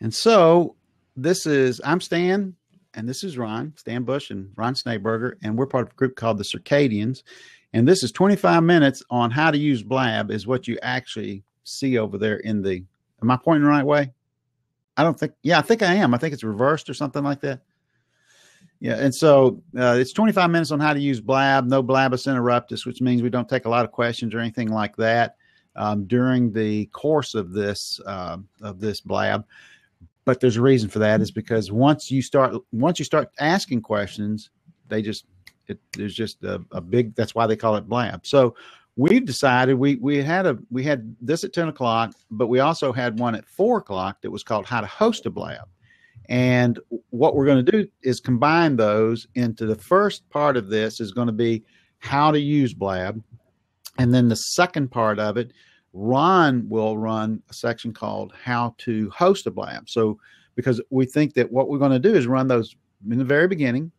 And so I'm Stan, and this is Ron, Stan Bush and Ron Snayberger, and we're part of a group called the Circadians. And this is 25 minutes on how to use Blab is what you actually see over there in the, am I pointing the right way? I think I am. I think it's reversed or something like that. Yeah. And so it's 25 minutes on how to use Blab, no Blabbus Interruptus, which means we don't take a lot of questions or anything like that during the course of this Blab. But there's a reason for that, is because once you start asking questions, there's just a big, that's why they call it Blab. So we've decided we had this at 10 o'clock, but we also had one at 4 o'clock that was called How to Host a Blab. And what we're going to do is combine those into the first part of this is going to be how to use Blab. And then the second part of it, Ron will run a section called how to host a Blab. So because we think that what we're going to do is run those in the very beginning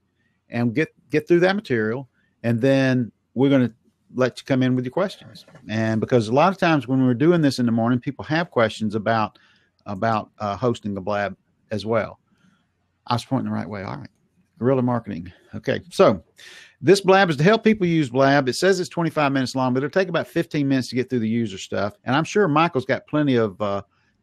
and get through that material. And then we're going to let you come in with your questions. And because a lot of times when we're doing this in the morning, people have questions about hosting the Blab as well. I was pointing the right way. All right. Guerrilla marketing. Okay. So this Blab is to help people use Blab. It says it's 25 minutes long, but it'll take about 15 minutes to get through the user stuff. And I'm sure Michael's got plenty of,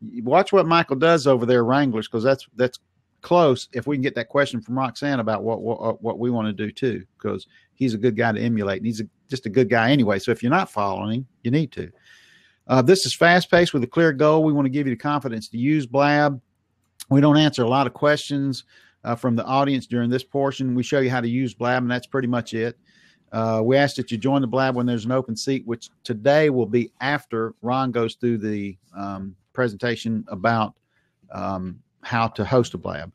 watch what Michael does over there, Wranglers, because that's close. If we can get that question from Roxanne about what we want to do too, because he's a good guy to emulate, and he's just a good guy anyway. So if you're not following him, you need to. This is fast paced with a clear goal. We want to give you the confidence to use Blab. We don't answer a lot of questions from the audience during this portion. We show you how to use Blab, and that's pretty much it. We ask that you join the Blab when there's an open seat, which today will be after Ron goes through the presentation about how to host a Blab.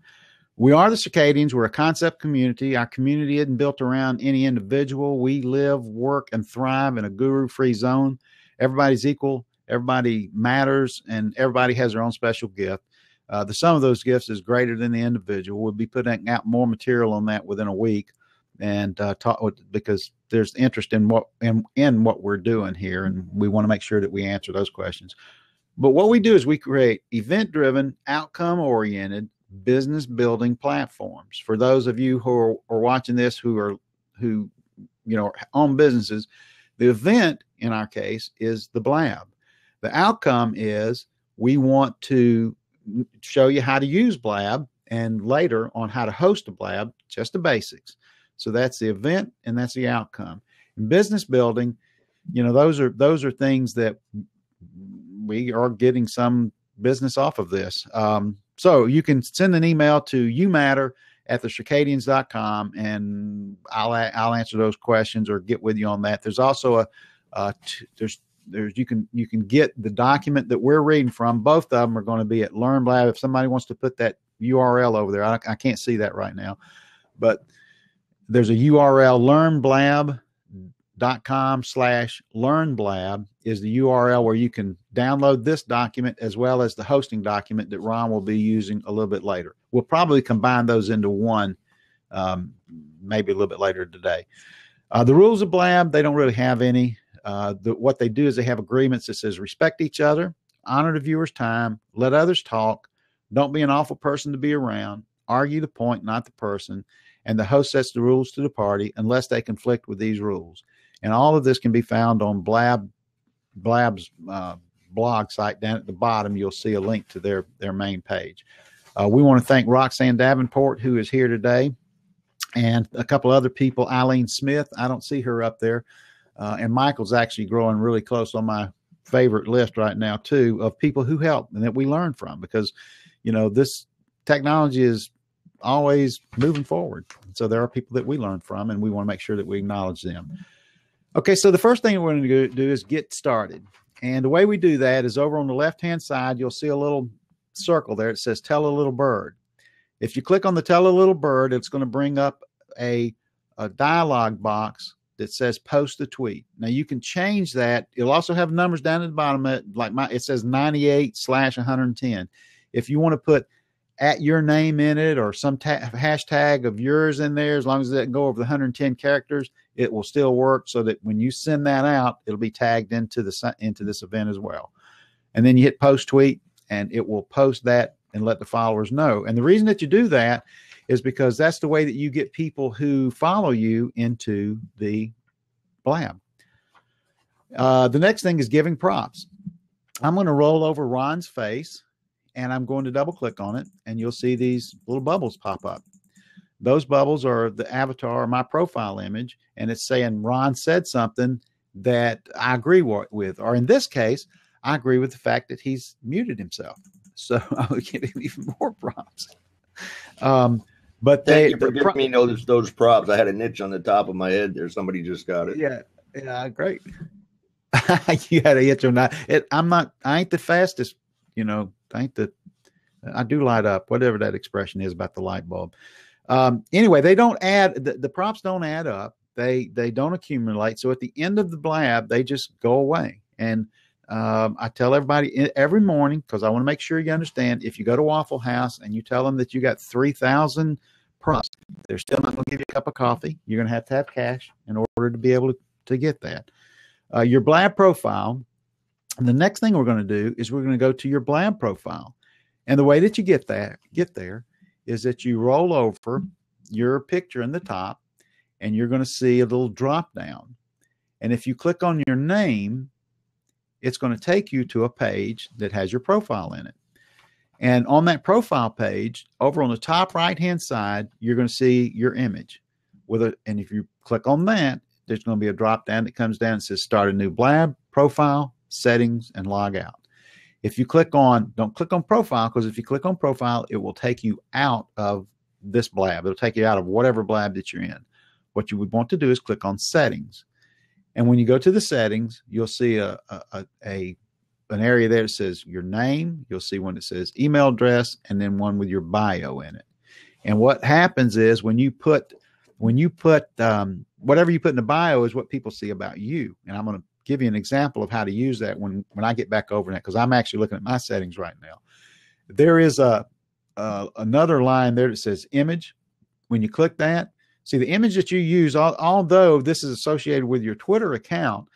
We are the Circadians. We're a concept community. Our community isn't built around any individual. We live, work, and thrive in a guru-free zone. Everybody's equal. Everybody matters, and everybody has their own special gift. The sum of those gifts is greater than the individual. We'll be putting out more material on that within a week, and because there's interest in what we're doing here, and we want to make sure that we answer those questions. But what we do is we create event-driven, outcome-oriented business building platforms. For those of you who are watching this who own businesses, the event in our case is the Blab. The outcome is we want to show you how to use Blab, and later on how to host a Blab, just the basics. So that's the event and that's the outcome. In business building, those are things that we are getting some business off of this. So you can send an email to youmatter@thecircadians.com, and I'll answer those questions or get with you on that. There's also you can get the document that we're reading from. Both of them are going to be at Learn Blab. If somebody wants to put that URL over there, I can't see that right now, but there's a URL, learnblab.com/learnblab is the URL where you can download this document as well as the hosting document that Ron will be using a little bit later. We'll probably combine those into one, maybe a little bit later today. The rules of Blab, they don't really have any. What they do is they have agreements that says respect each other, honor the viewer's time, let others talk, don't be an awful person to be around, argue the point, not the person, and the host sets the rules to the party unless they conflict with these rules. And all of this can be found on Blab's blog site. Down at the bottom, you'll see a link to their main page. We want to thank Roxanne Davenport, who is here today, and a couple other people, Eileen Smith. I don't see her up there. And Michael's actually growing really close on my favorite list right now, too, of people who help and that we learn from, because, this technology is always moving forward. So there are people that we learn from, and we want to make sure that we acknowledge them. Okay, so the first thing we're going to do is get started. And the way we do that is over on the left-hand side, you'll see a little circle there. It says Tell a Little Bird. If you click on the Tell a Little Bird, it's going to bring up a dialog box that says post a tweet. Now you can change that. It'll also have numbers down at the bottom. It says 98/110. If you want to put at your name in it or some hashtag of yours in there, as long as it doesn't go over the 110 characters, it will still work, so that when you send that out, it'll be tagged into this event as well. And then you hit post tweet, and it will post that and let the followers know. And the reason that you do that is because that's the way that you get people who follow you into the Blab. The next thing is giving props. I'm going to roll over Ron's face, and I'm going to double click on it, and you'll see these little bubbles pop up. Those bubbles are the avatar, my profile image, and it's saying Ron said something that I agree with, or in this case, I agree with the fact that he's muted himself. So I'll give him even more props. But thank you for giving me those props. I had a niche on the top of my head there. Somebody just got it. Yeah, great. You had a itch on that. I ain't the fastest, I do light up, whatever that expression is about the light bulb. Anyway, they don't add, the props don't add up. They don't accumulate. So at the end of the Blab, they just go away. And I tell everybody every morning, because I want to make sure you understand, if you go to Waffle House and you tell them that you got 3,000 props, they're still not going to give you a cup of coffee. You're going to have cash in order to be able to get that. Your Blab profile. And the next thing we're going to do is we're going to go to your Blab profile. And the way that you get there is that you roll over your picture in the top, and you're going to see a little drop down. And if you click on your name, it's going to take you to a page that has your profile in it. And on that profile page, over on the top right-hand side, you're going to see your image. And if you click on that, there's going to be a drop down that comes down and says start a new Blab, profile, settings, and log out. If you don't click on profile, because if you click on profile, it will take you out of this Blab. It'll take you out of whatever Blab that you're in. What you would want to do is click on settings. And when you go to the settings, you'll see an area there that says your name. You'll see one that says email address, and then one with your bio in it. And what happens is when you put whatever you put in the bio is what people see about you. And I'm going to give you an example of how to use that when I get back over that, because I'm actually looking at my settings right now. There is another line there that says image. When you click that, see the image that you use, although this is associated with your Twitter account,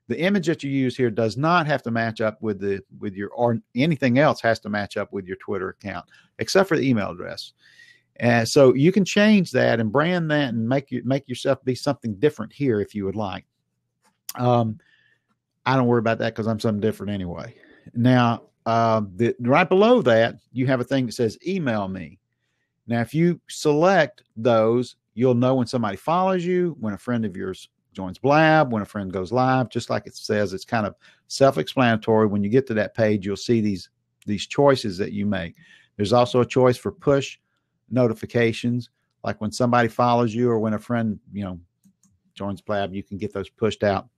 the image that you use here does not have to match up with or anything else has to match up with your Twitter account, except for the email address. And so you can change that and brand that and make yourself be something different here if you would like. I don't worry about that because I'm something different anyway. Now, right below that, you have a thing that says email me. Now, if you select those, you'll know when somebody follows you, when a friend of yours joins Blab, when a friend goes live, just like it says. It's kind of self-explanatory. When you get to that page, you'll see these choices that you make. There's also a choice for push notifications, like when somebody follows you or when a friend, joins Blab, you can get those pushed out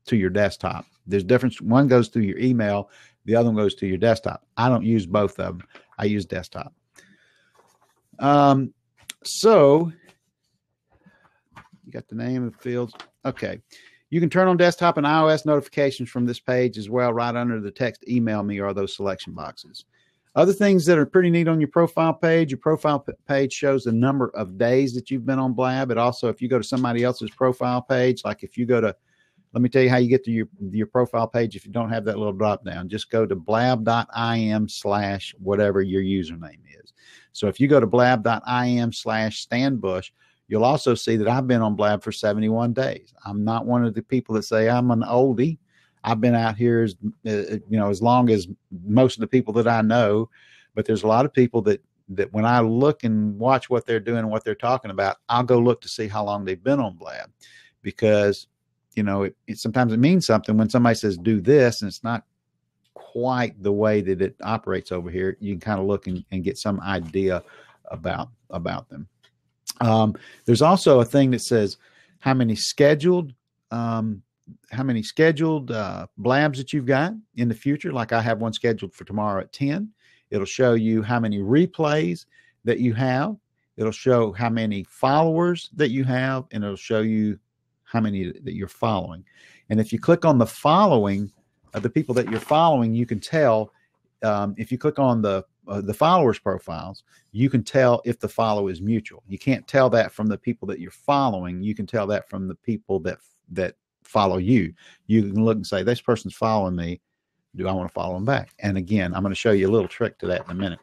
to your desktop. There's difference. One goes through your email, the other one goes to your desktop. I don't use both of them. I use desktop. So you got the name of the fields. Okay. You can turn on desktop and iOS notifications from this page as well. Right under the text email me are those selection boxes. Other things that are pretty neat on your profile page page shows the number of days that you've been on Blab. It also, if you go to somebody else's profile page, like if you go to, let me tell you how you get to your profile page if you don't have that little drop down. Just go to blab.im/whatever your username is. So if you go to blab.im/StanBush, you'll also see that I've been on Blab for 71 days. I'm not one of the people that say I'm an oldie. I've been out here as long as most of the people that I know, but there's a lot of people that when I look and watch what they're doing and what they're talking about, I'll go look to see how long they've been on Blab, because sometimes it means something when somebody says do this and it's not quite the way that it operates over here. You can kind of look and get some idea about them. There's also a thing that says how many scheduled Blabs that you've got in the future. Like I have one scheduled for tomorrow at 10. It'll show you how many replays that you have. It'll show how many followers that you have, and it'll show you how many that you're following. And if you click on the following of the people that you're following, you can tell, if you click on the followers profiles, you can tell if the follow is mutual. You can't tell that from the people that you're following. You can tell that from the people that follow you. You can look and say, this person's following me do I want to follow them back? And again, I'm going to show you a little trick to that in a minute.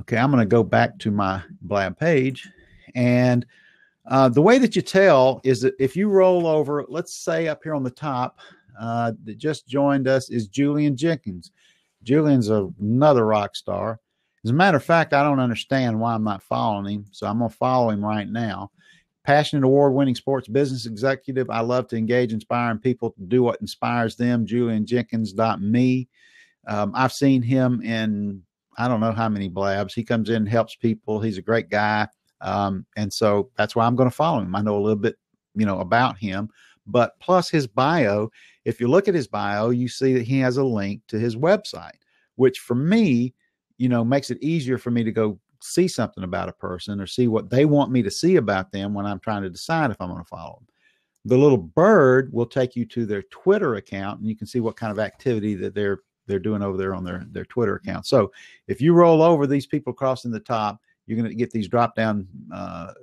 Okay, I'm going to go back to my Blab page. And the way that you tell is that if you roll over, let's say up here on the top, that just joined us is Julian Jenkins. Julian's another rock star. As a matter of fact, I don't understand why I'm not following him, so I'm going to follow him right now. Passionate award-winning sports business executive. I love to engage inspiring people to do what inspires them. JulianJenkins.me. I've seen him in I don't know how many blabs. He comes in and helps people. He's a great guy. And so that's why I'm going to follow him. I know a little bit, about him, but plus his bio, if you look at his bio, you see that he has a link to his website, which for me, makes it easier for me to go see something about a person or see what they want me to see about them when I'm trying to decide if I'm going to follow them. The little bird will take you to their Twitter account, and you can see what kind of activity that they're doing over there on their Twitter account. So if you roll over these people crossing the top, you're going to get these drop down, a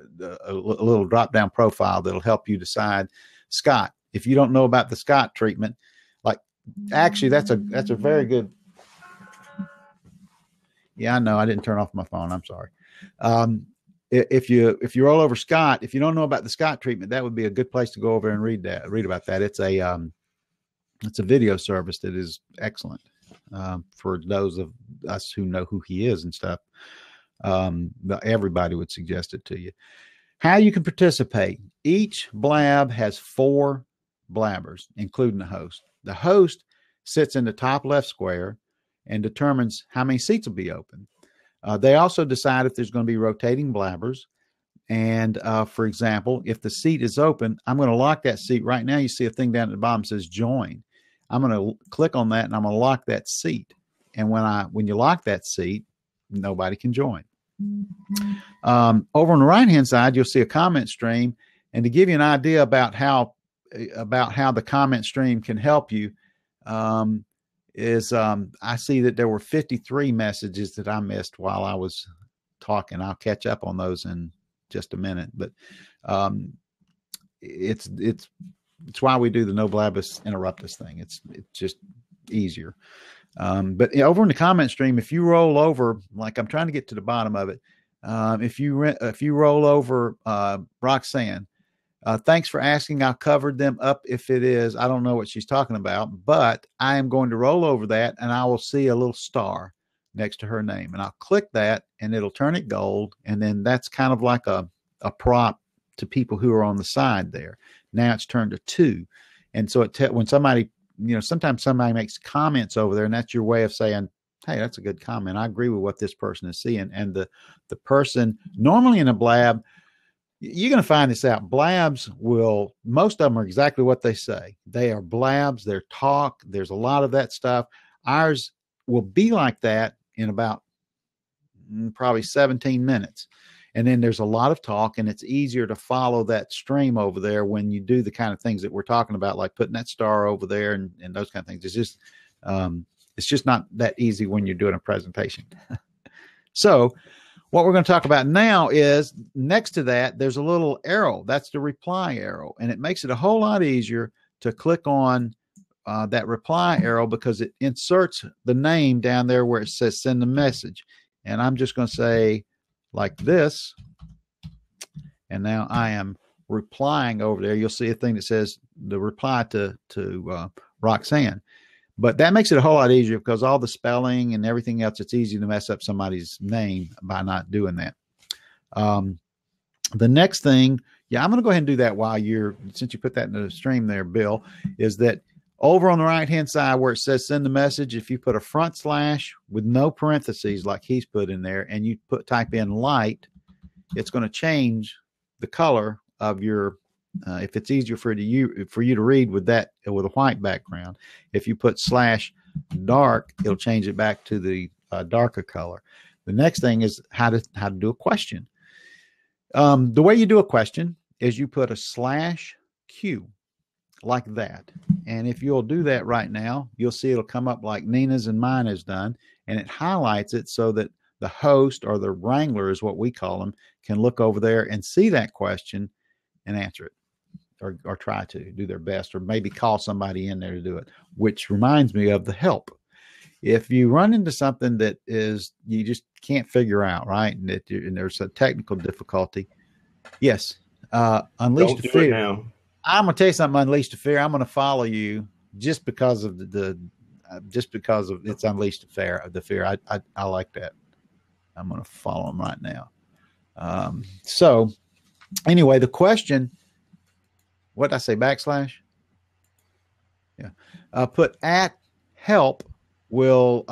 little drop down profile that'll help you decide. Scott, if you don't know about the Scott treatment, actually that's a very good. Yeah, I know I didn't turn off my phone. I'm sorry. If you roll over Scott, if you don't know about the Scott treatment, that would be a good place to go over and read about that. It's a video service that is excellent for those of us who know who he is and stuff. Everybody would suggest it to you. How you can participate. Each blab has 4 blabbers, including the host. The host sits in the top left square and determines how many seats will be open. They also decide if there's going to be rotating blabbers. And for example, if the seat is open, I'm going to lock that seat. Right now, you see a thing down at the bottom that says join. I'm going to click on that and I'm going to lock that seat. And when you lock that seat, nobody can join. Over on the right-hand side, you'll see a comment stream. And to give you an idea about how the comment stream can help you, I see that there were 53 messages that I missed while I was talking. I'll catch up on those in just a minute, but it's why we do the no Blabbus Interruptus thing. It's just easier. But over in the comment stream, if you roll over, like I'm trying to get to the bottom of it, if you roll over Roxanne, thanks for asking. I covered them up. If it is, I don't know what she's talking about, but I am going to roll over that and I will see a little star next to her name, and I'll click that and it'll turn it gold. And then that's kind of like a prop to people who are on the side there. Now it's turned to 2. And so when somebody, sometimes somebody makes comments over there, and that's your way of saying, hey, that's a good comment. I agree with what this person is seeing. And the person normally in a blab, you're going to find this out. Blabs most of them are exactly what they say. They are blabs. They're talk. There's a lot of that stuff. Ours will be like that in about probably 17 minutes. And then there's a lot of talk, and it's easier to follow that stream over there when you do the kind of things that we're talking about, like putting that star over there and those kind of things. It's just not that easy when you're doing a presentation. So what we're going to talk about now is next to that, there's a little arrow. That's the reply arrow. And it makes it a whole lot easier to click on that reply arrow because it inserts the name down there where it says send a message. And I'm just going to say like this. And now I am replying over there. You'll see a thing that says the reply to Roxanne. But that makes it a whole lot easier because all the spelling and everything else, it's easy to mess up somebody's name by not doing that. The next thing, I'm going to go ahead and do that since you put that in the stream there, Bill, is that over on the right-hand side where it says send the message, if you put a front slash with no parentheses like he's put in there, and you type in light, it's going to change the color of your, if it's easier for you to read with a white background. If you put slash dark, it'll change it back to the darker color. The next thing is how to do a question. The way you do a question is you put a slash Q like that. And if you'll do that right now, you'll see it'll come up like Nina's and mine has done, and it highlights it so that the host or the wrangler is what we call them can look over there and see that question and answer it. or try to do their best, or maybe call somebody in there to do it, which reminds me of the help. If you run into something that is you just can't figure out, right, and there's a technical difficulty, yes, Unleash Don't the do Fear. it now. I'm gonna tell you something. Unleash the Fear. I'm gonna follow you just because of just because of it's Unleash the Fear. I like that. I'm gonna follow them right now. So anyway, the question. What did I say? /? Yeah. Put at help. Will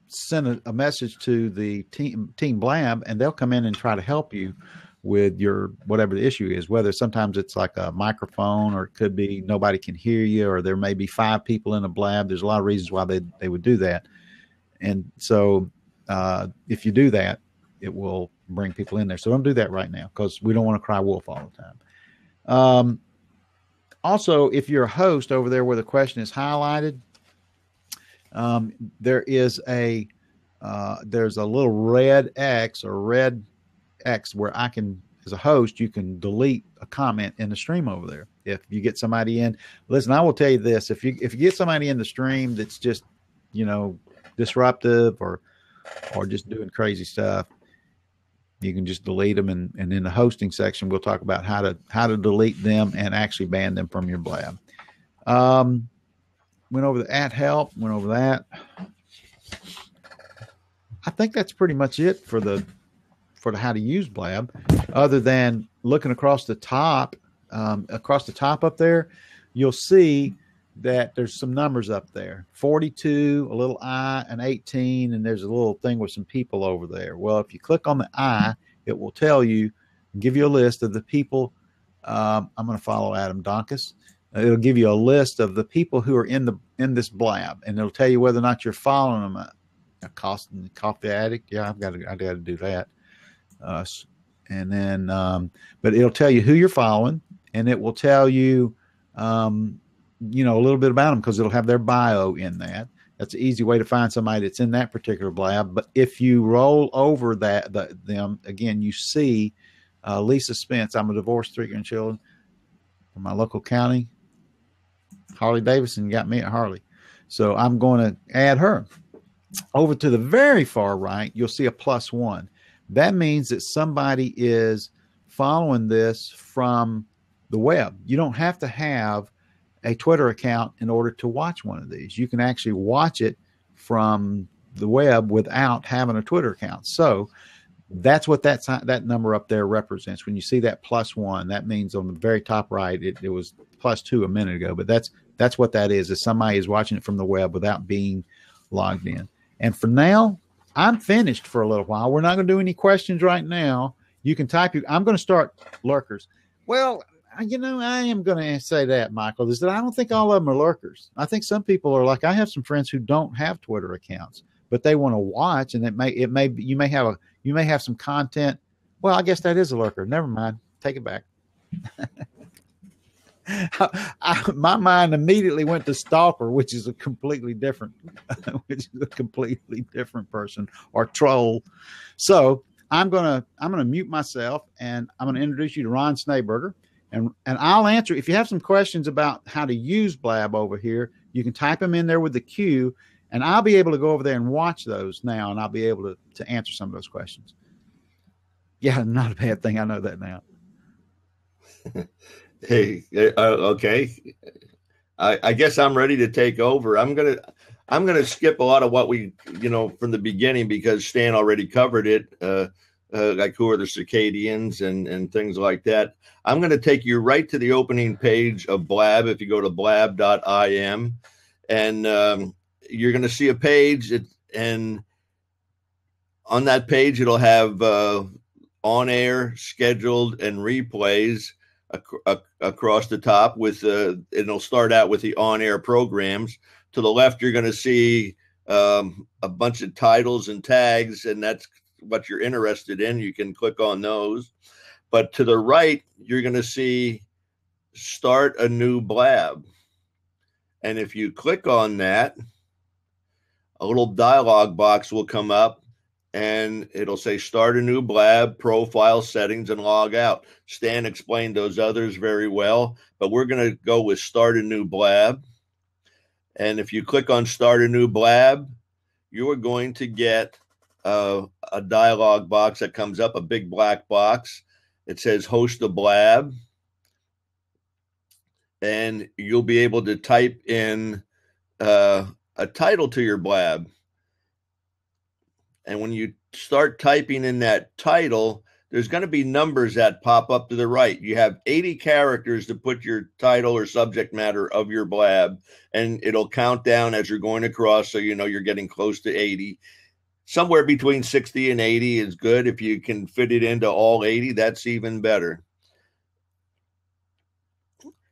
send a message to the team Blab, and they'll come in and try to help you with your whatever the issue is. Whether sometimes it's like a microphone, or it could be nobody can hear you, or there may be 5 people in a Blab. There's a lot of reasons why they would do that. And so if you do that, it will bring people in there. So don't do that right now, because we don't want to cry wolf all the time. Also, if you're a host over there where the question is highlighted, there is there's a little red X where I can, as a host, you can delete a comment in the stream over there. If you get somebody in, listen, I will tell you this: if you get somebody in the stream that's just disruptive or just doing crazy stuff, you can just delete them, and in the hosting section, we'll talk about how to delete them and actually ban them from your Blab. Went over the at help, went over that. I think that's pretty much it for the how to use Blab, other than looking across the top up there, you'll see that there's some numbers up there, 42, a little I, and 18, and there's a little thing with some people over there. Well, if you click on the I, it will tell you, give you a list of the people. I'm going to follow Adam Donkus. It'll give you a list of the people who are in this Blab, and it'll tell you whether or not you're following them. Coffee addict, yeah, I got to do that. And then, but it'll tell you who you're following, and it will tell you, a little bit about them, because it'll have their bio in that. That's an easy way to find somebody that's in that particular Blab. But if you roll over them again, you see Lisa Spence. I'm a divorced 3 grandchildren from my local county. Harley Davidson got me at Harley, so I'm going to add her. Over to the very far right, you'll see a +1. That means that somebody is following this from the web. You don't have to have a Twitter account in order to watch one of these. You can actually watch it from the web without having a Twitter account. So that's what that number up there represents. When you see that +1, that means on the very top right, it was +2 a minute ago, but that's what that is somebody is watching it from the web without being logged in. And for now, I'm finished for a little while. We're not going to do any questions right now. You can type. I'm going to start lurkers. Well, I am going to say that, Michael, is that I don't think all of them are lurkers. I think some people are like, I have some friends who don't have Twitter accounts, but they want to watch, and you may have some content. Well, I guess that is a lurker. Never mind. Take it back. My mind immediately went to stalker, which is a completely different person, or troll. So I'm gonna mute myself, and I'm gonna introduce you to Ron Snayberger, and I'll answer. If you have some questions about how to use Blab over here, you can type them in there with the Q, and I'll be able to go over there and watch those now, and I'll be able to answer some of those questions. Yeah, not a bad thing. I know that now. Hey, okay. I guess I'm ready to take over. I'm gonna skip a lot of what we from the beginning, because Stan already covered it. Like who are the Circadians and things like that. I'm going to take you right to the opening page of Blab. If you go to blab.im, and you're going to see a page, and on that page it'll have on air, scheduled, and replays across the top. With it'll start out with the on air programs. To the left, you're going to see a bunch of titles and tags, and that's what you're interested in. You can click on those. But to the right, you're going to see start a new Blab. And if you click on that, a little dialog box will come up, and it'll say start a new blab, profile settings, and log out. Stan explained those others very well, but we're going to go with start a new blab. And if you click on start a new blab, you are going to get a dialog box that comes up, a big black box. It says host a blab. And you'll be able to type in a title to your blab. And when you start typing in that title, there's going to be numbers that pop up to the right. You have 80 characters to put your title or subject matter of your blab, and it'll count down as you're going across, so you know you're getting close to 80. Somewhere between 60 and 80 is good. If you can fit it into all 80, that's even better.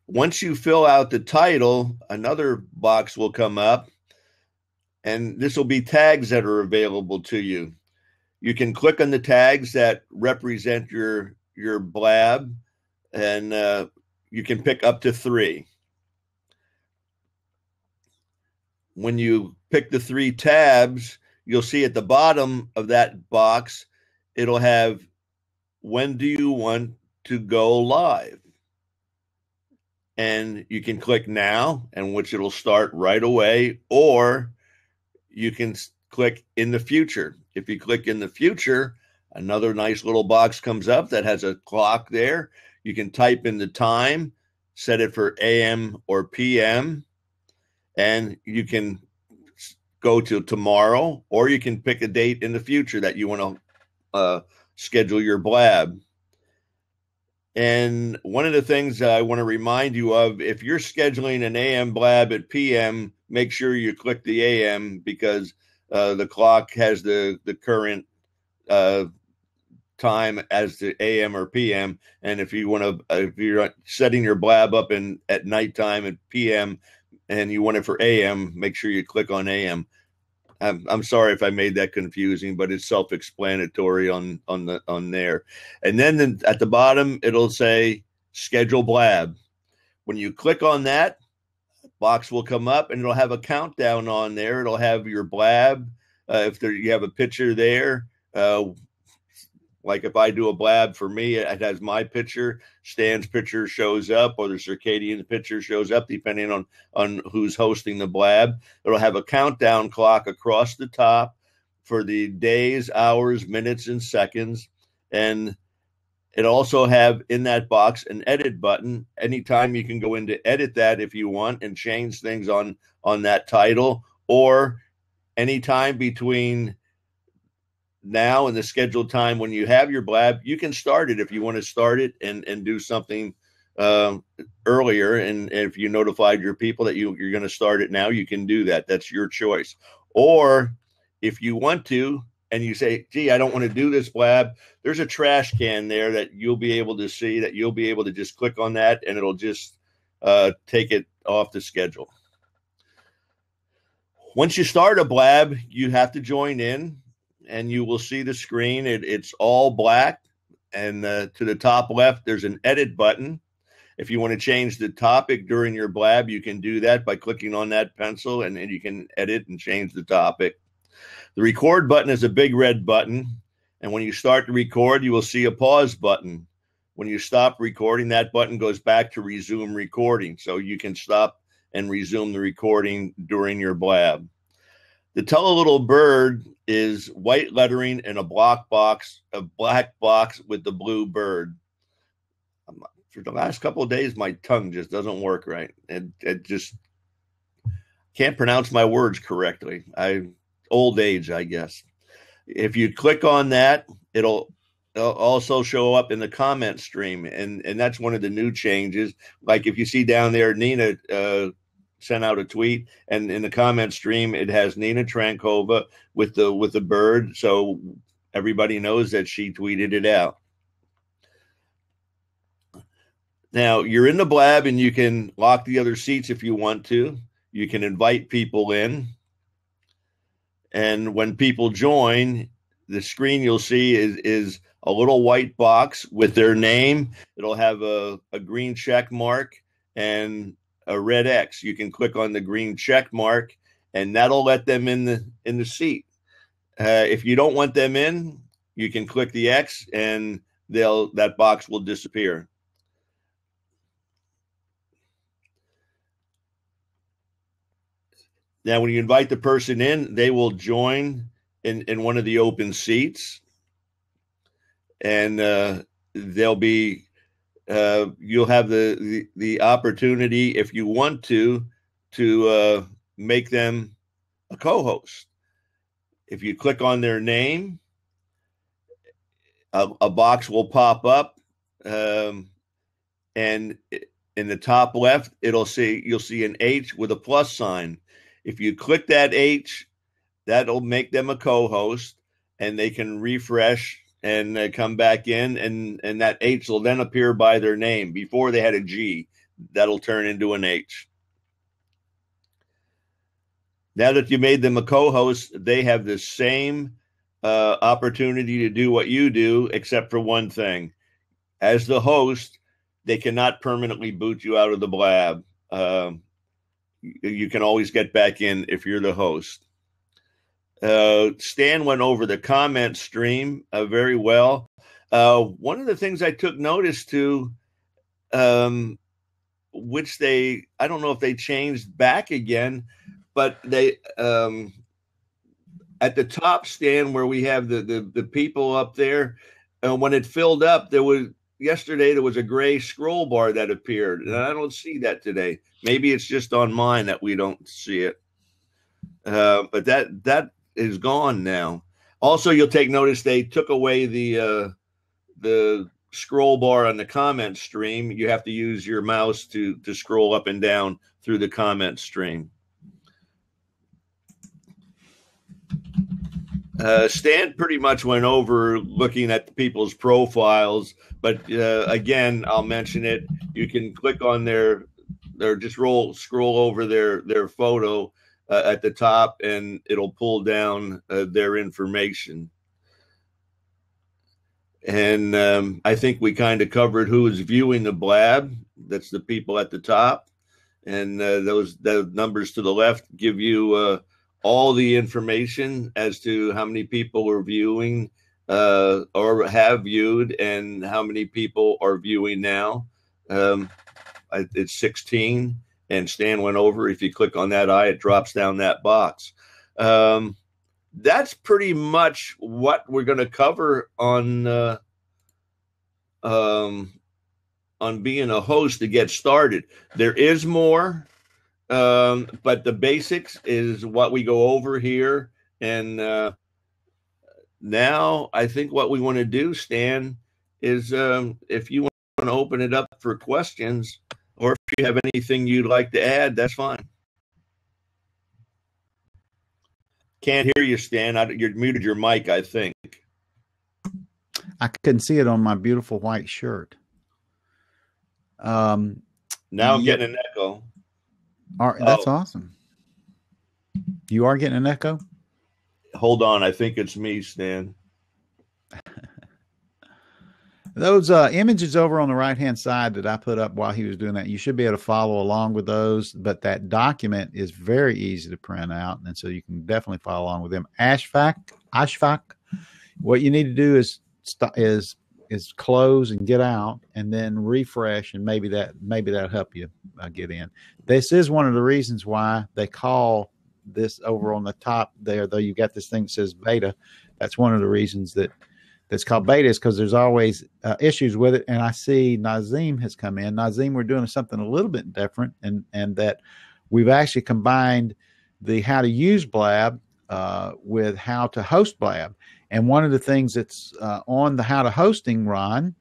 Once you fill out the title, another box will come up, and this will be tags that are available to you. You can click on the tags that represent your blab, and you can pick up to 3. When you pick the 3 tabs, you'll see at the bottom of that box, it'll have, when do you want to go live? And you can click now, and which it'll start right away, or you can click in the future. If you click in the future, another nice little box comes up that has a clock there. You can type in the time, set it for AM or PM, and you can go to tomorrow, or you can pick a date in the future that you want to schedule your blab. And one of the things I want to remind you of, if you're scheduling an AM blab at PM, make sure you click the AM, because the clock has the current time as the AM or PM. And if you're setting your blab up at nighttime at PM and you want it for AM, make sure you click on AM. I'm sorry if I made that confusing, but it's self-explanatory on there. And then at the bottom, it'll say schedule blab. When you click on that, box will come up and it'll have a countdown on there. It'll have your blab. If you have a picture there, like if I do a blab for me, it has my picture, Stan's picture shows up, or the Circadian picture shows up, depending on who's hosting the blab. It'll have a countdown clock across the top for the days, hours, minutes, and seconds. And it also have in that box an edit button. Anytime you can go in to edit that if you want and change things on that title, or anytime between now and the scheduled time when you have your blab, you can start it if you want to start it and do something earlier. And if you notified your people that you're going to start it now, you can do that. That's your choice. Or if you want to, and you say, gee, I don't want to do this blab, there's a trash can there that you'll be able to see, that you'll be able to just click on that and it'll just take it off the schedule. Once you start a blab, you have to join in, and you will see the screen. It's all black, and to the top left, there's an edit button. If you want to change the topic during your blab, you can do that by clicking on that pencil, and you can edit and change the topic. The record button is a big red button, and when you start to record, you will see a pause button. When you stop recording, that button goes back to resume recording, so you can stop and resume the recording during your blab. The Tell a Little Bird is white lettering in a black box with the blue bird. For the last couple of days, my tongue just doesn't work right. It just can't pronounce my words correctly. Old age, I guess. If you click on that, it'll also show up in the comment stream, and that's one of the new changes. Like if you see down there, Nina sent out a tweet, and in the comment stream, it has Nina Trankova with the bird, so everybody knows that she tweeted it out. Now, you're in the blab, and you can lock the other seats if you want to. You can invite people in, and when people join, the screen you'll see is a little white box with their name. It'll have a green check mark and a red X. You can click on the green check mark, and that'll let them in the seat. If you don't want them in, you can click the X and that box will disappear. Now, when you invite the person in, they will join in one of the open seats, and they'll be you'll have the opportunity, if you want to make them a co-host. If you click on their name, a box will pop up, and in the top left, you'll see an H with a plus sign. If you click that H, that'll make them a co-host, and they can refresh and come back in, and that H will then appear by their name. Before they had a G, that'll turn into an H. Now that you made them a co-host, they have the same opportunity to do what you do, except for one thing. As the host, they cannot permanently boot you out of the Blab. You can always get back in if you're the host. Stan went over the comment stream very well. One of the things I took notice to, which I don't know if they changed back again, but they at the top, Stan, where we have the people up there, when it filled up, yesterday there was a gray scroll bar that appeared, and I don't see that today. Maybe it's just on mine that we don't see it. But that is gone now. Also, you'll take notice they took away the scroll bar on the comment stream. You have to use your mouse to scroll up and down through the comment stream. Stan pretty much went over looking at the people's profiles, but again, I'll mention it. You can click on their just scroll over their photo at the top, and it'll pull down their information. And I think we kind of covered who is viewing the Blab. That's the people at the top, and the numbers to the left give you all the information as to how many people are viewing or have viewed, and how many people are viewing now. It's 16, and Stan went over. If you click on that eye, it drops down that box. That's pretty much what we're going to cover on being a host to get started. There is more. But the basics is what we go over here. And now I think what we want to do, Stan, is if you want to open it up for questions, or if you have anything you'd like to add, that's fine. Can't hear you, Stan. You're muted your mic, I think. I couldn't see it on my beautiful white shirt. Now I'm getting an echo. That's awesome. You are getting an echo? Hold on. I think it's me, Stan. Those images over on the right-hand side that I put up while he was doing that, you should be able to follow along with those, but that document is very easy to print out, and so you can definitely follow along with them. Ashfaq, what you need to do is close and get out, and then refresh, and maybe that'll help you get in. This is one of the reasons why they call this over on the top there, though you got this thing that says beta. That's one of the reasons that's called beta, is because there's always issues with it. And I see Nazim has come in. Nazim, we're doing something a little bit different, and that we've actually combined the how to use Blab with how to host Blab. And one of the things that's on the how to hosting, Ron,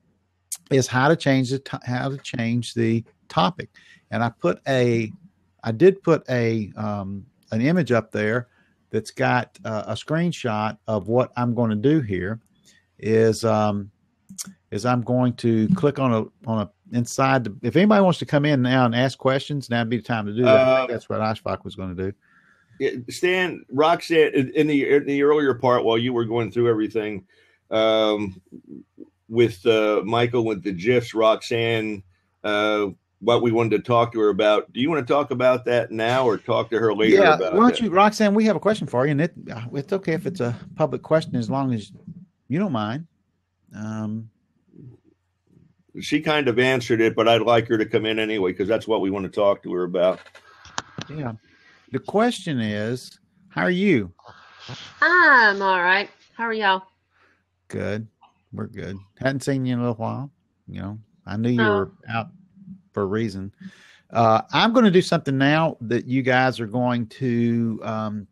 is how to change the topic. And I did put an image up there that's got a screenshot of what I'm going to do here. Is I'm going to click on a inside. If anybody wants to come in now and ask questions, now'd be the time to do that. I think that's what Ashfaq was going to do. Stan, Roxanne, in the earlier part, while you were going through everything with Michael with the GIFs, Roxanne what we wanted to talk to her about. Do you want to talk about that now or talk to her later Yeah, about why don't that? you, Roxanne, we have a question for you, and it's okay if it's a public question as long as you don't mind. She kind of answered it, but I'd like her to come in anyway because that's what we want to talk to her about. Yeah. The question is, how are you? I'm all right. How are y'all? Good. We're good. Hadn't seen you in a little while. You know, I knew you were out for a reason. I'm going to do something now that you guys are going to, and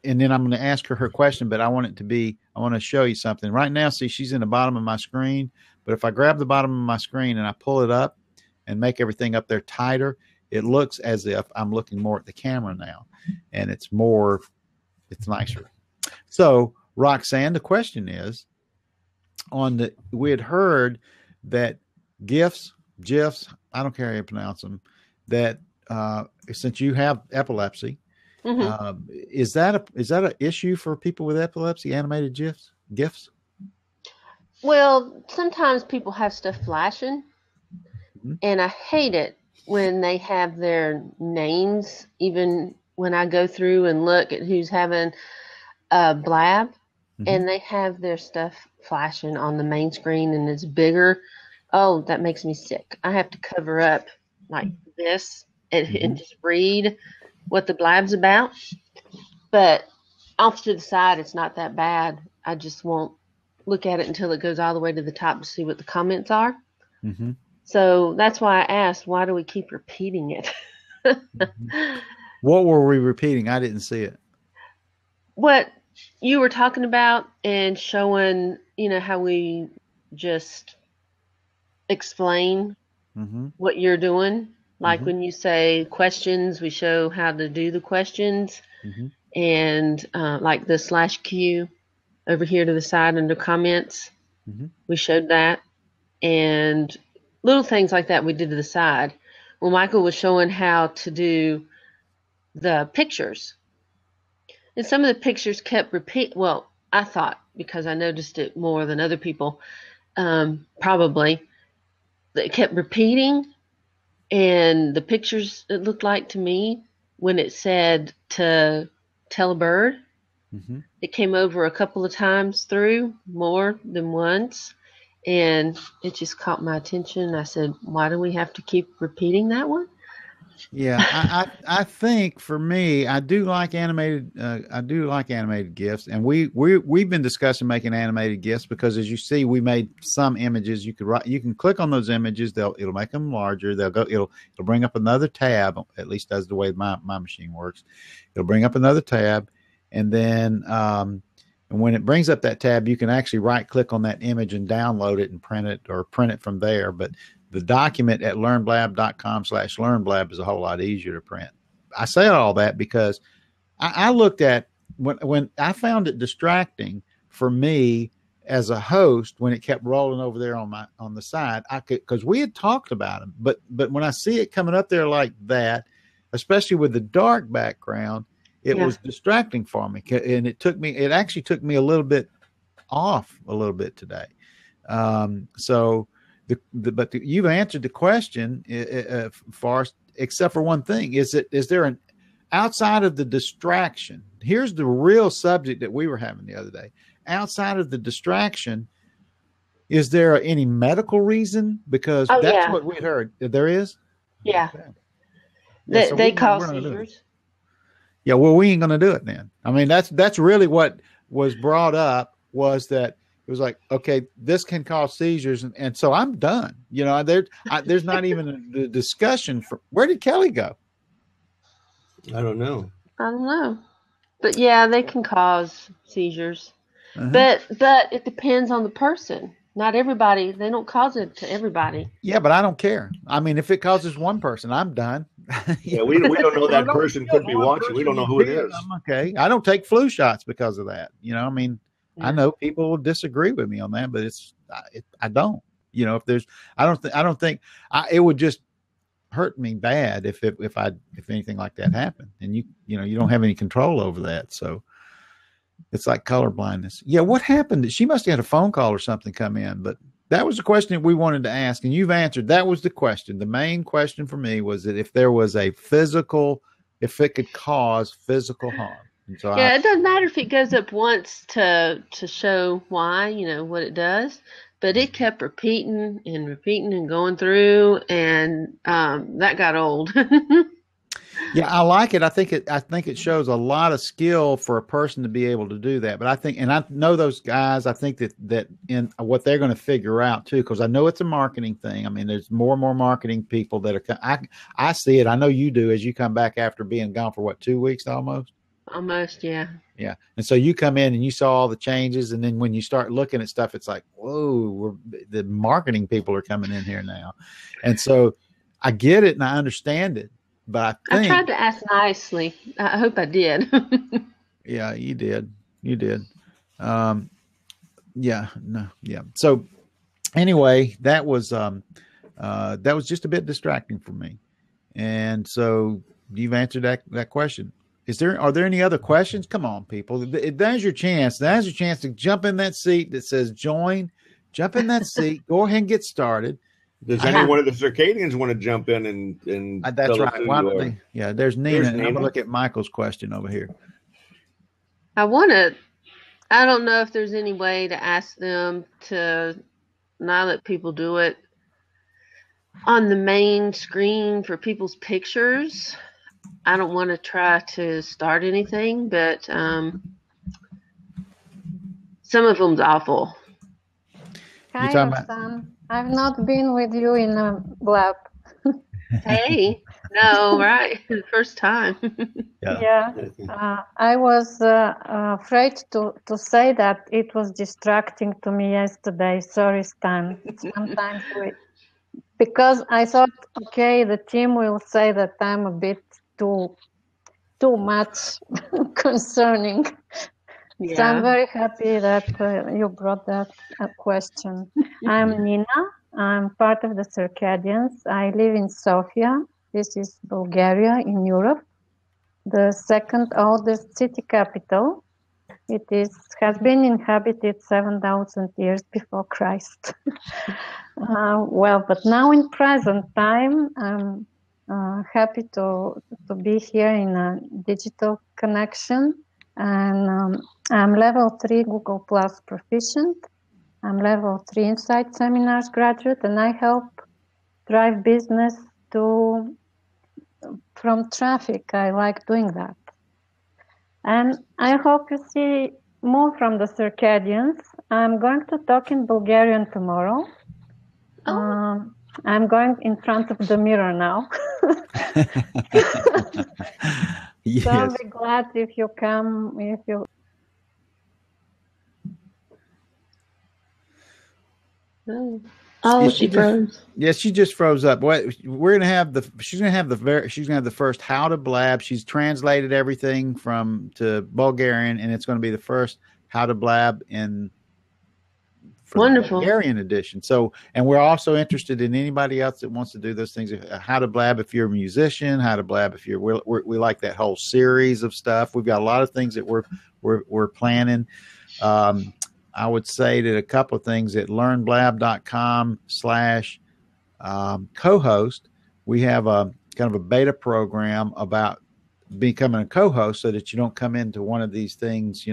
then I'm going to ask her question, but I want to show you something. Right now, see, she's in the bottom of my screen, but if I grab the bottom of my screen and I pull it up and make everything up there tighter, it looks as if I'm looking more at the camera now, and it's nicer. So, Roxanne, the question is, we had heard that GIFs, I don't care how you pronounce them, that since you have epilepsy, is that an issue for people with epilepsy, animated GIFs? Well, sometimes people have stuff flashing, and I hate it when they have their names, even when I go through and look at who's having a blab, and they have their stuff flashing on the main screen and it's bigger. Oh, that makes me sick. I have to cover up like this and just read what the blab's about. But off to the side, it's not that bad. I just won't look at it until it goes all the way to the top to see what the comments are. So that's why I asked, why do we keep repeating it? What were we repeating? I didn't see it. What you were talking about and showing, how we just explain what you're doing. Like when you say questions, we show how to do the questions. And like the /Q over here to the side under comments, we showed that. And little things like that we did to the side. Well, Michael was showing how to do the pictures. And some of the pictures kept well, I thought, because I noticed it more than other people, probably, they kept repeating. And the pictures, it looked like to me, when it said to tell a bird, it came over a couple of times through, more than once. And it just caught my attention. I said, why do we have to keep repeating that one? Yeah, I think for me, I do like animated GIFs, and we've been discussing making animated GIFs because, as you see, we made some images. You can click on those images. It'll make them larger. It'll bring up another tab. At least that's the way my machine works. It'll bring up another tab, and then and when it brings up that tab, you can actually right click on that image and download it and print it from there. But the document at learnblab.com/learnblab is a whole lot easier to print. I say all that because I looked at when I found it distracting for me as a host when it kept rolling over there on the side. Because we had talked about them, but when I see it coming up there like that, especially with the dark background, it was distracting for me, and it actually took me a little bit off a little bit today. So. But you've answered the question, except for one thing. Is there an outside of the distraction? Here's the real subject that we were having the other day. Outside of the distraction, is there any medical reason? Because that's what we heard. There is? Yeah. Okay. They cause seizures. Yeah, well, we ain't going to do it then. I mean, that's really what was brought up, was that it was like, okay, this can cause seizures. And so I'm done. There's not even a discussion where did Kelly go? I don't know. But yeah, they can cause seizures. But it depends on the person. Not everybody, they don't cause it to everybody. Yeah, but I don't care. I mean, if it causes one person, I'm done. Yeah, we don't know that person could be watching. We don't know who it is. I'm okay. I don't take flu shots because of that. I mean, I know people will disagree with me on that, but I don't. I don't think it would just hurt me bad if anything like that happened, and you don't have any control over that. So it's like color blindness. Yeah, what happened? She must have had a phone call or something come in, but that was the question that we wanted to ask, and you've answered. That was the question. The main question for me was that if there was a physical, if it could cause physical harm. And so yeah, it doesn't matter if it goes up once to show why, what it does, but it kept repeating and going through, and that got old. Yeah, I like it. I think it shows a lot of skill for a person to be able to do that. But I think, and I know those guys, I think that in what they're going to figure out too, because I know it's a marketing thing. I mean, there's more and more marketing people that are, I see it. I know you do as you come back after being gone for 2 weeks almost? Almost, yeah. Yeah. And so you come in and you saw all the changes. And then when you start looking at stuff, it's like, whoa, the marketing people are coming in here now. And so I get it and I understand it. But I tried to ask nicely. I hope I did. Yeah, you did. You did. Yeah. So anyway, that was just a bit distracting for me. And so you've answered that question. Are there any other questions? Come on, people. There's your chance. There's your chance to jump in that seat that says join. Jump in that seat. Go ahead and get started. Does any one of the Circadians want to jump in and that's right. Why don't they? Yeah, there's Nina. And I'm going to look at Michael's question over here. I don't know if there's any way to ask them to not let people do it on the main screen for people's pictures. I don't want to try to start anything, but some of them's awful. Hi, Sam. I've not been with you in a Blab. Hey, no, right? The first time. Yeah. I was afraid to say that it was distracting to me yesterday. Sorry, Stan. Sometimes because I thought, okay, the team will say that I'm a bit too much concerning. Yeah. So I'm very happy that you brought that question. I'm Nina. I'm part of the Circadians. I live in Sofia. This is Bulgaria in Europe, the second oldest city capital. It has been inhabited 7,000 years before Christ. But now in present time, I'm happy to be here in a digital connection. And I'm level 3 Google Plus proficient. I'm level 3 Insight Seminars graduate, and I help drive business from traffic. I like doing that. And I hope you see more from the Circadians. I'm going to talk in Bulgarian tomorrow. I'm going in front of the mirror now. Yes. So I'll be glad if you come, Oh, she froze. Yes, she just froze up. We're gonna have she's gonna have the first How to Blab. She's translated everything to Bulgarian, and it's going to be the first How to Blab Wonderful. The Bulgarian edition. So, and we're also interested in anybody else that wants to do those things. How to Blab if you're a musician. How to Blab if we like that whole series of stuff. We've got a lot of things that we're planning. I would say that a couple of things at learnblab.com/co-host, we have a kind of a beta program about becoming a co-host so that you don't come into one of these things,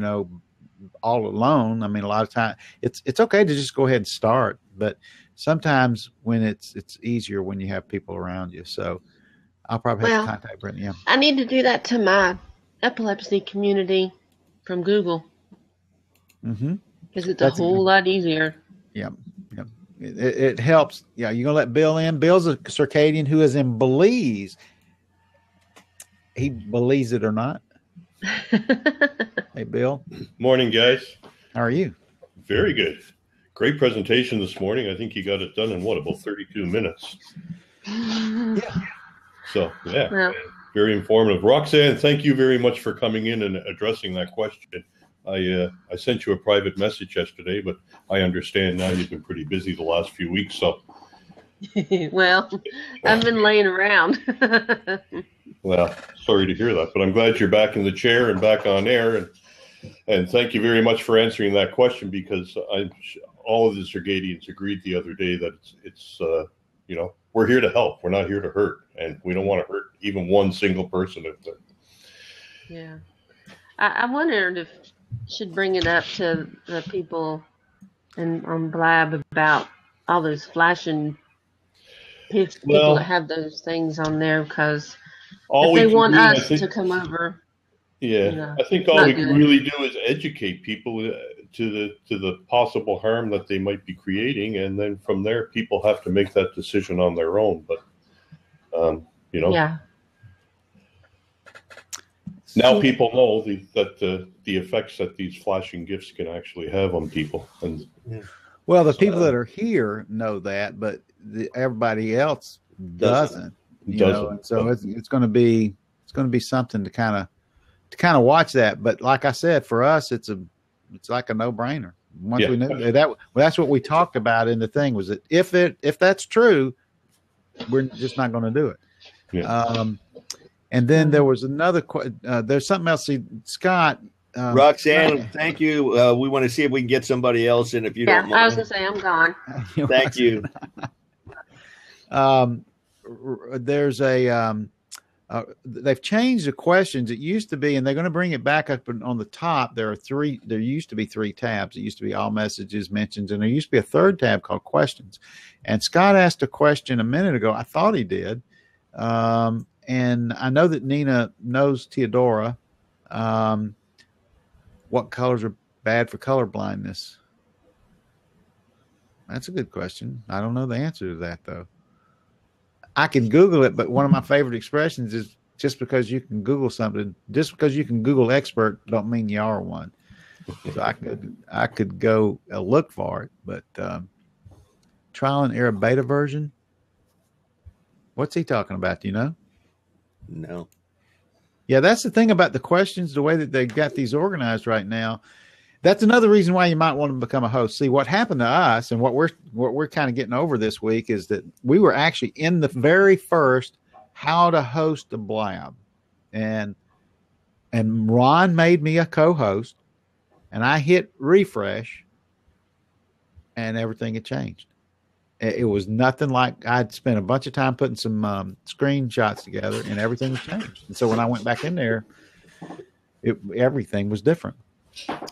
all alone. I mean, a lot of time it's okay to just go ahead and start, but sometimes when it's easier when you have people around you. So I'll probably have to contact Brittany. Yeah. I need to do that to my epilepsy community from Google. Mm-hmm. Because it's a whole lot easier. Yeah. It helps. Yeah, you're going to let Bill in. Bill's a Circadian who is in Belize. He believes it or not. Hey, Bill. Morning, guys. How are you? Very good. Great presentation this morning. I think you got it done in about 32 minutes. Yeah. So, very informative. Roxanne, thank you very much for coming in and addressing that question. I sent you a private message yesterday, but I understand now you've been pretty busy the last few weeks. So, well, I've been laying around. Well, sorry to hear that, but I'm glad you're back in the chair and back on air. And thank you very much for answering that question, because all of the Circadians agreed the other day that it's you know, we're here to help. We're not here to hurt, and we don't want to hurt even one single person. Yeah, I wondered if I should bring it up to the people on Blab about all those flashing people that have those things on there, because if they want us to come over. Yeah, you know, I think all we can really do is educate people to the possible harm that they might be creating, and then from there, people have to make that decision on their own. But you know, now people know that the effects that these flashing gifts can actually have on people. And well, the people that are here know that, but everybody else doesn't. You know, and so it's going to be something to kind of watch that. But like I said, for us, it's like a no-brainer. Once we knew that, that's what we talked about in the thing, was that if that's true, we're just not going to do it. Yeah. And then there was another. There's something else. See, Scott. Roxanne, thank you. We want to see if we can get somebody else in. If you don't mind. I was going to say I'm gone. Thank you. There's a. They've changed the questions. It used to be, and they're going to bring it back up on the top. There used to be 3 tabs. It used to be all messages, mentions, and there used to be a 3rd tab called questions. And Scott asked a question a minute ago. I thought he did. And I know that Nina knows Theodora. What colors are bad for color blindness? That's a good question. I don't know the answer to that, though. I can Google it, but one of my favorite expressions is just because you can Google something, just because you can Google expert, don't mean you are one. So I could go look for it, but trial and error beta version. What's he talking about? Do you know? No. Yeah, that's the thing about the questions, the way that they've got these organized right now. That's another reason why you might want to become a host. See, what happened to us and what we're kind of getting over this week is that we were actually in the very first how to host a blab. And Ron made me a co-host, and I hit refresh, and everything had changed. It was nothing like I'd spent a bunch of time putting some screenshots together, and everything was changed. And so when I went back in there, everything was different.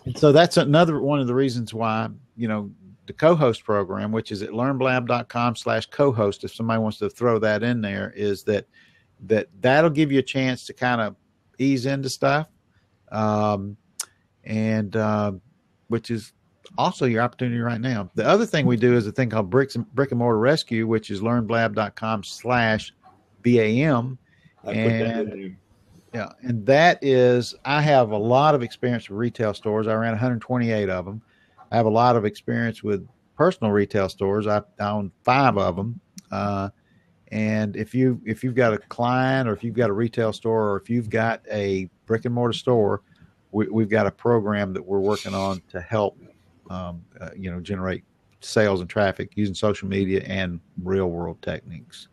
And so that's another one of the reasons why, the co-host program, which is at learnblab.com/co-host, if somebody wants to throw that in there, is that'll give you a chance to kind of ease into stuff. Which is also your opportunity right now. The other thing we do is a thing called Brick and Mortar Rescue, which is learnblab.com/BAM. And that is, I have a lot of experience with retail stores. I ran 128 of them. I have a lot of experience with personal retail stores. I own 5 of them. And if you've got a client, or if you've got a retail store, or if you've got a brick and mortar store, we've got a program that we're working on to help, generate sales and traffic using social media and real world techniques.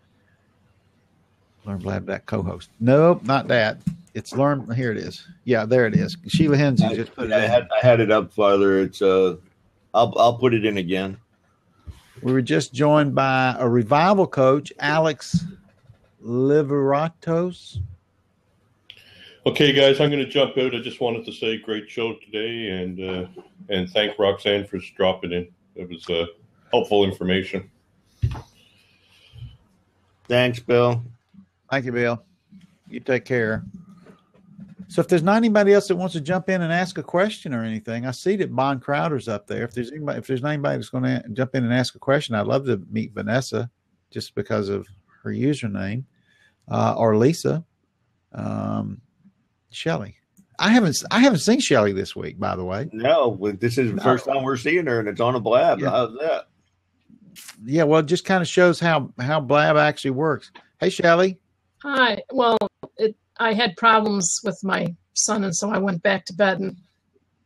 LearnBlab.co-host. Nope, not that. It's Learn. Here it is. Yeah, there it is. Sheila Hensey just put it in. I had it up farther. It's I'll put it in again. We were just joined by a revival coach, Alex Liveratos. Okay, guys, I'm going to jump out. I just wanted to say great show today, and thank Roxanne for dropping in. It was helpful information. Thanks, Bill. Thank you, Bill. You take care. So if there's not anybody else that wants to jump in and ask a question or anything, I see that Bon Crowder's up there. If there's not anybody that's going to jump in and ask a question, I'd love to meet Vanessa just because of her username, or Lisa, Shelly. I haven't seen Shelly this week, by the way. No, this is the first time we're seeing her, and it's on a blab. Yeah. How's that? Yeah, well, it just kind of shows how blab actually works. Hey, Shelly. Hi. Well, I had problems with my son, and so I went back to bed, and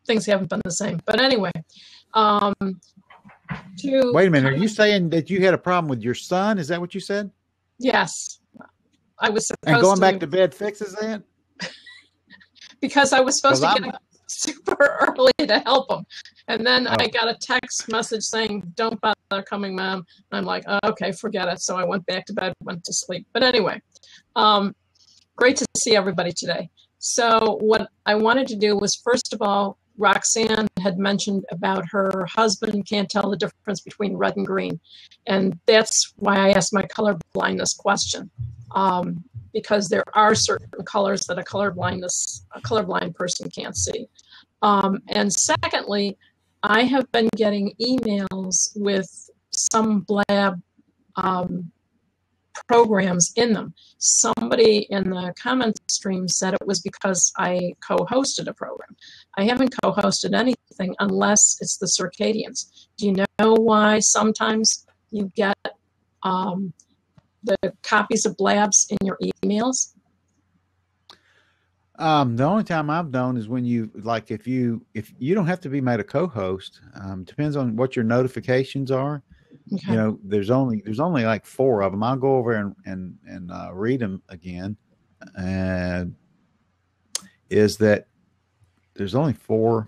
things haven't been the same. But anyway, wait a minute. Are you saying that you had a problem with your son? Is that what you said? Yes, I was supposed and going back to bed fixes that? Because I was supposed to get up super early to help him, And then I got a text message saying, "Don't bother coming, Mom." And I'm like, oh, okay, forget it. So I went back to bed, went to sleep. But anyway, great to see everybody today. So what I wanted to do was, first of all, Roxanne had mentioned about her husband can't tell the difference between red and green. And that's why I asked my color blindness question. Because there are certain colors that a colorblind person can't see. And secondly, I have been getting emails with some Blab programs in them. Somebody in the comment stream said it was because I co-hosted a program. I haven't co-hosted anything unless it's the Circadians. Do you know why sometimes you get the copies of Blabs in your emails? The only time I've known is when you, like, if you don't have to be made a co-host. Depends on what your notifications are. Okay. You know, there's only like 4 of them. I'll go over and read them again. And is that there's only 4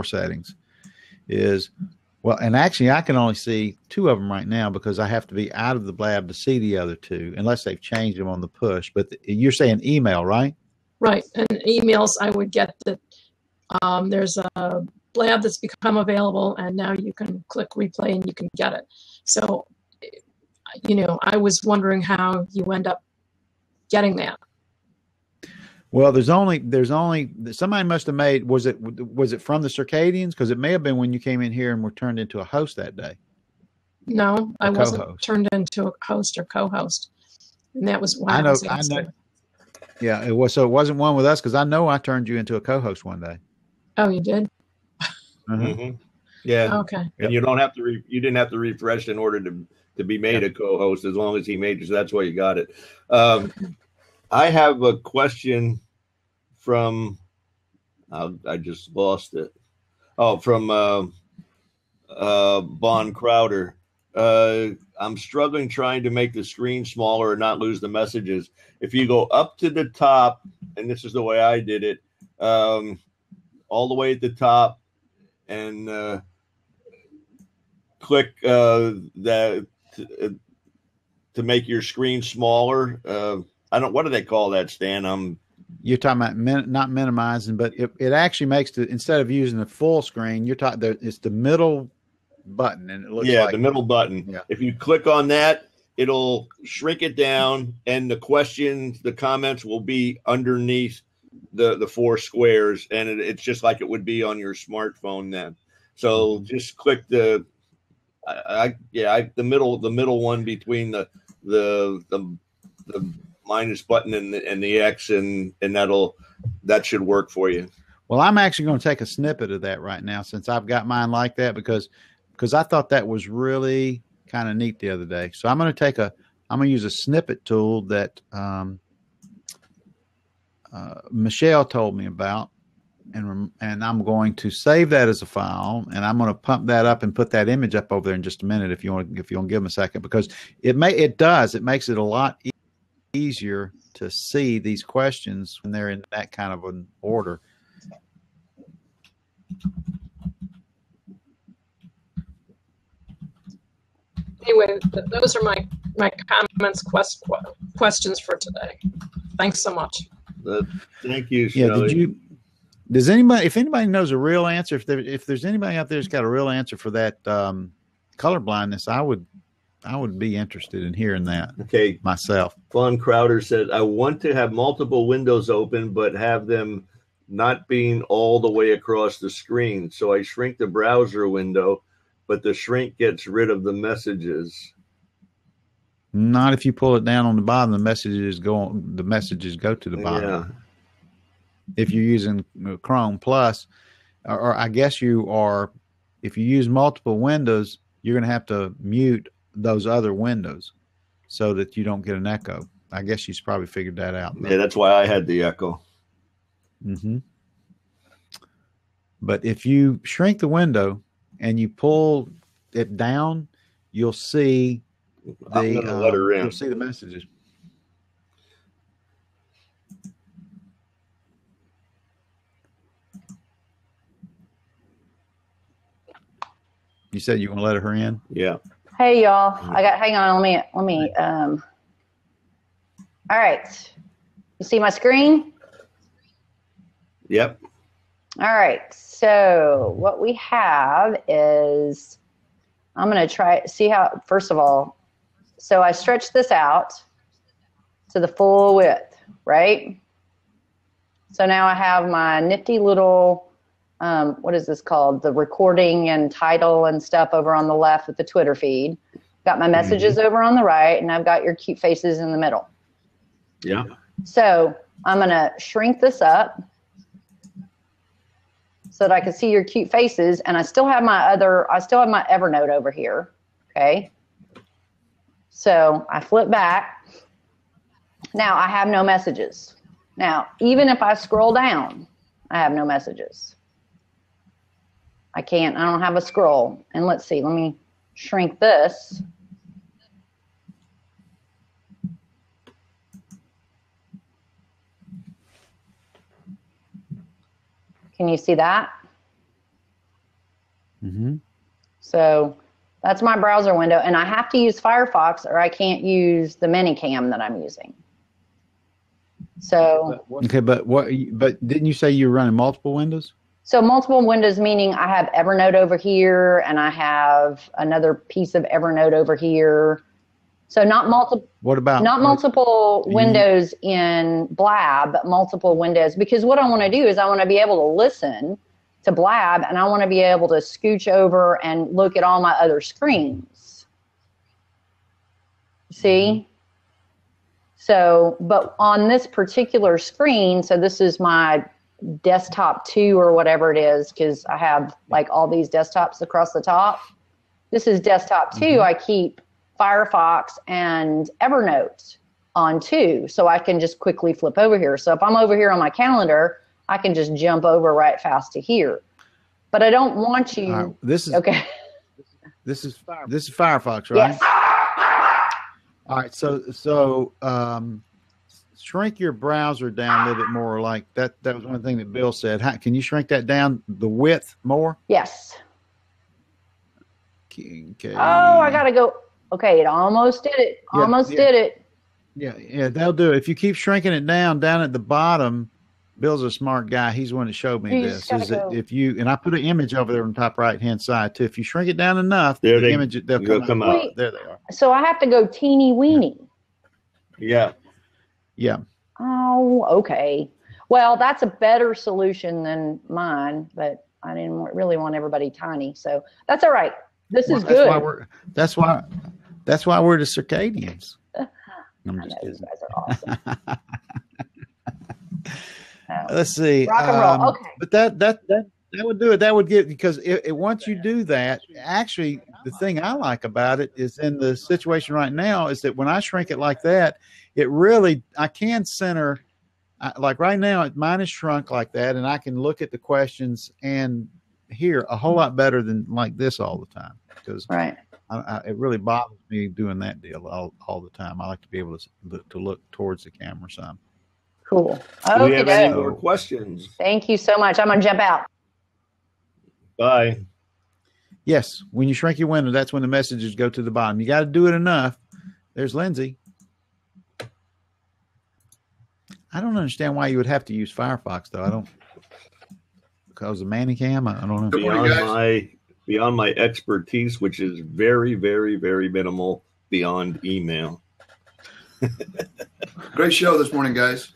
settings. Is, well, and actually I can only see 2 of them right now because I have to be out of the Blab to see the other 2, unless they've changed them on the push. But you're saying email, right? Right. And emails, I would get that there's a Blab that's become available, and now you can click replay and you can get it. So, you know, I was wondering how you end up getting that. Well, there's only somebody must have made, was it from the Circadians? Because it may have been when you came in here and were turned into a host that day. No, I wasn't turned into a host or co-host, and that was why I was asking. Yeah, it was. So it wasn't one with us, because I know I turned you into a co-host one day. Oh, you did? Mm-hmm. Yeah. Okay. And you don't have to. You didn't have to refresh in order to be made a co-host, as long as he made you. So that's why you got it. I have a question from. I just lost it. Oh, from Bon Crowder. I'm struggling trying to make the screen smaller and not lose the messages. If you go up to the top, and this is the way I did it, all the way at the top, and click that to make your screen smaller. What do they call that, Stan? You're talking about not minimizing, but it actually makes instead of using the full screen, you're talking it's the middle button, and it looks like the middle button. Yeah. If you click on that, it'll shrink it down, and the questions, the comments will be underneath the 4 squares, and it's just like it would be on your smartphone then. So just click the middle one between the minus button and the X, and that should work for you. Well, I'm actually going to take a snippet of that right now, since I've got mine like that, because I thought that was really kind of neat the other day. So I'm going to use a snippet tool that Michelle told me about, and I'm going to save that as a file, and I'm going to pump that up and put that image up over there in just a minute, if you want to give them a second, because it makes it a lot easier to see these questions when they're in that kind of an order. Anyway, those are my comments, questions for today. Thanks so much. Thank you, Shelley. Yeah, does anybody, if anybody knows a real answer, if there's anybody out there that's got a real answer for that color blindness, I would be interested in hearing that. Okay, myself. Von Crowder said, I want to have multiple windows open, but have them not being all the way across the screen. So I shrink the browser window, but the shrink gets rid of the messages. Not if you pull it down on the bottom. The messages go to the bottom. Yeah. If you're using Chrome Plus, or I guess you are, if you use multiple windows, you're going to have to mute those other windows so that you don't get an echo. I guess she's probably figured that out. Yeah, that's why I had the echo. Mm-hmm. But if you shrink the window and you pull it down, you'll see you'll see the messages. You said you want to let her in? Yeah. Hey, y'all. Hang on. Let me. All right. You see my screen? Yep. All right. So what we have is, I'm going to try, see how, first of all, so I stretch this out to the full width, right? So now I have my nifty little, what is this called? The recording and title and stuff over on the left with the Twitter feed. Got my messages over on the right, and I've got your cute faces in the middle. Yeah. So I'm going to shrink this up so that I can see your cute faces, and I still have my Evernote over here, okay? So I flip back. Now I have no messages. Now, even if I scroll down, I have no messages. I don't have a scroll. And let's see, let me shrink this. Can you see that? Mm-hmm. So that's my browser window, and I have to use Firefox or I can't use the minicam that I'm using. So okay, but didn't you say you were running multiple windows? So multiple windows meaning I have Evernote over here and I have another piece of Evernote over here. So not multiple. What about multiple windows in Blab, but multiple windows, because what I want to do is I want to be able to listen to Blab, and I want to be able to scooch over and look at all my other screens. See? So, but on this particular screen, so this is my desktop 2 or whatever it is, because I have like all these desktops across the top. This is desktop 2. I keep Firefox and Evernote on 2, so I can just quickly flip over here. So if I'm over here on my calendar, I can just jump over right fast to here. But I don't want you. This is okay. This is Firefox, right? Yes. All right. So shrink your browser down a little bit more. Like that was one thing that Bill said. Can you shrink that down the width more? Yes. Okay. Oh, I gotta go. Okay, it almost did it. Did it. Yeah, they'll do it. If you keep shrinking it down at the bottom, Bill's a smart guy. He's the one that showed me this. Is that if you, and I put an image over there on the top right hand side too. If you shrink it down enough, they'll come out. Wait, there they are. So I have to go teeny weeny. Yeah. Yeah. Oh, okay. Well, that's a better solution than mine, but I didn't really want everybody tiny, so that's all right. This is good. That's why we're the Circadians. I'm just kidding. These guys are awesome. Let's see. Rock and roll. Okay. But that would do it. That would get, because once you do that, actually, the thing I like about it is in the situation right now is that when I shrink it like that, I can center. Like right now, mine is shrunk like that, and I can look at the questions and hear a whole lot better than like this all the time, because right. It really bothers me doing that deal all the time. I like to be able to look towards the camera some. Cool. Do we have any more questions? Thank you so much. I'm going to jump out. Bye. Yes. When you shrink your window, that's when the messages go to the bottom. You got to do it enough. There's Lindsay. I don't understand why you would have to use Firefox, though. Because of Manicam, I don't know. Beyond my expertise, which is very, very, very minimal, beyond email. Great show this morning, guys.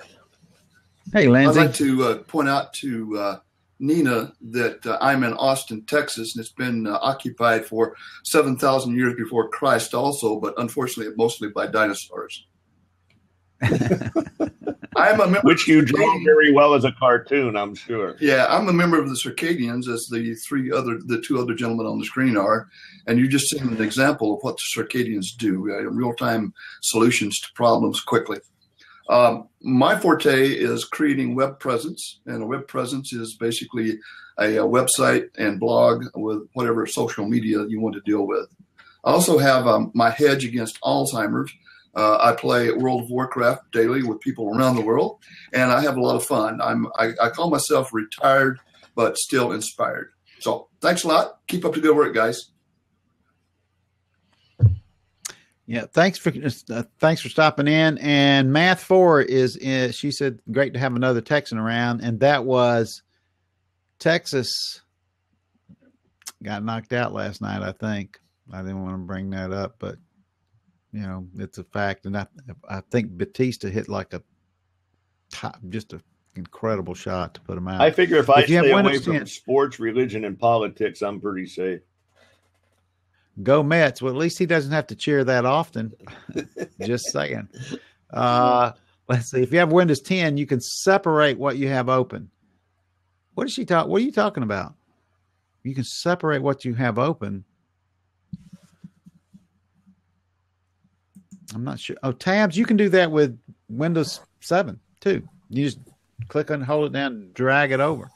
Hey, Lindsay. I'd like to point out to Nina that I'm in Austin, Texas, and it's been occupied for 7,000 years before Christ also, but unfortunately mostly by dinosaurs. I'm a member, which you draw very well as a cartoon, I'm sure. Yeah, I'm a member of the Circadians, as the two other gentlemen on the screen are, and you just seen an example of what the Circadians do, real-time solutions to problems quickly. My forte is creating web presence, and a web presence is basically a website and blog with whatever social media you want to deal with. I also have my hedge against Alzheimer's. I play World of Warcraft daily with people around the world, and I have a lot of fun. I call myself retired, but still inspired. So thanks a lot. Keep up the good work, guys. Yeah, thanks for stopping in. And Math 4 is she said, great to have another Texan around, and that was Texas got knocked out last night. I think I didn't want to bring that up, but you know it's a fact. And I think Batista hit like just an incredible shot to put him out. I figure if I stay away from sports, religion, and politics, I'm pretty safe. Go Mets. Well, at least he doesn't have to cheer that often. Just saying. Let's see. If you have Windows 10, you can separate what you have open. What is she talking? What are you talking about? You can separate what you have open. I'm not sure. Oh, tabs. You can do that with Windows 7 too. You just click on, hold it down, and drag it over.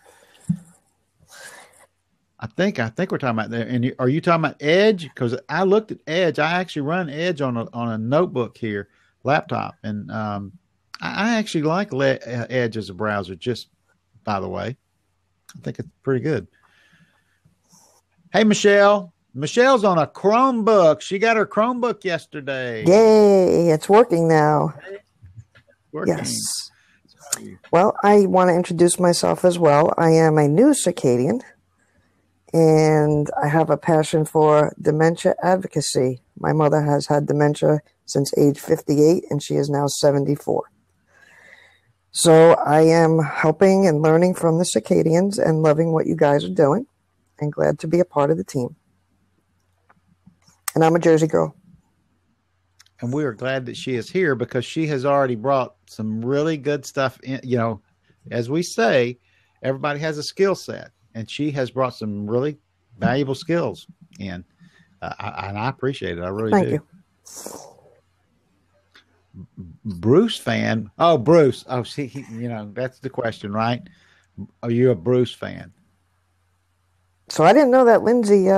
I think we're talking about there. And are you talking about Edge? Because I looked at Edge. I actually run Edge on a notebook here, laptop, and I actually like Edge as a browser. Just by the way, I think it's pretty good. Hey, Michelle. Michelle's on a Chromebook. She got her Chromebook yesterday. Yay! It's working now. Working. Yes. Well, I want to introduce myself as well. I am a new Circadian. And I have a passion for dementia advocacy. My mother has had dementia since age 58, and she is now 74. So I am helping and learning from the Circadians and loving what you guys are doing, and glad to be a part of the team. And I'm a Jersey girl. And we are glad that she is here because she has already brought some really good stuff in. You know, as we say, everybody has a skill set. And she has brought some really valuable skills in. And I appreciate it. I really do. Thank you. Bruce fan. Oh, Bruce. Oh, see, you know, that's the question, right? Are you a Bruce fan? So I didn't know that Lindsay